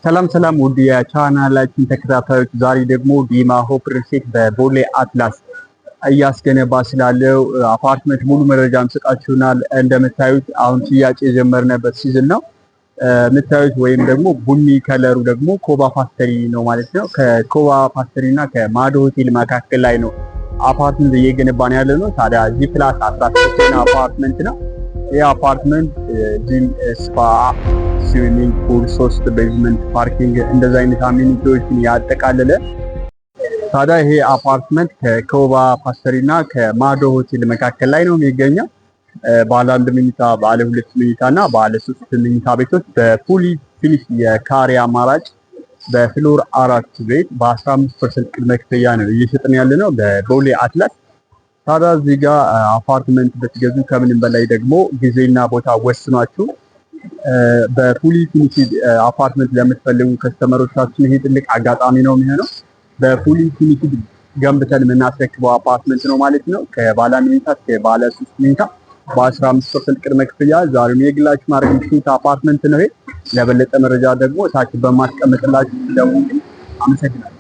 ሰላም ሰላም ውድ የቻናላችን ተከታታዮች፣ ዛሬ ደግሞ ዲማ ሆፕ ሪል ስቴት በቦሌ አትላስ እያስገነባ ስላለው አፓርትመንት ሙሉ መረጃ እንሰጣችሁናል። እንደምታዩት አሁን ሽያጭ የጀመርንበት ሲዝን ነው። የምታዩት ወይም ደግሞ ቡኒ ከለሩ ደግሞ ኮባ ፓስተሪ ነው ማለት ነው። ከኮባ ፓስተሪ እና ከማዶ ሆቴል መካከል ላይ ነው አፓርትመንት እየገነባን ያለ ነው። ታዲያ ጂ ፕላስ 13 አፓርትመንት ነው። ይህ አፓርትመንት ጂም፣ ስፓ፣ ስዊሚንግ ፑል፣ 3 ቤዝመንት ፓርኪንግ እንደዛ አይነት አሚኒቲዎችን ያጠቃለለ። ታዲያ ይሄ አፓርትመንት ከኮባ ፓስተሪ እና ከማዶ ሆቴል መካከል ላይ ነው የሚገኘው። ባለ 1 መኝታ፣ ባለ 2 መኝታ እና ባለ 3 መኝታ ቤቶች በፉሊ ፊኒሽ የካሬ አማራጭ በፍሎር 4 ቤት በ15% ቅድመ ክፍያ ነው እየሸጥን ያለ ነው በቦሌ አትላስ። ታዲያ እዚህ ጋር አፓርትመንት ብትገዙ ከምንም በላይ ደግሞ ጊዜና ቦታ ወስኗችሁ በፉሊ ፊኒሽ አፓርትመንት ለምትፈልጉ ከስተመሮቻችን ይሄ ትልቅ አጋጣሚ ነው የሚሆነው። በፉሊ ፊኒሽ ገንብተን የምናስረክበው አፓርትመንት ነው ማለት ነው። ከባለ 1 መኝታ እስከ ባለ 3 መኝታ በ15% ቅድመ ክፍያ ዛሬም የግላችሁ ማድረግ የምትችሉት አፓርትመንት ነው። ለበለጠ መረጃ ደግሞ ታች በማስቀመጥላችሁ ደውሉ። አመሰግናለሁ።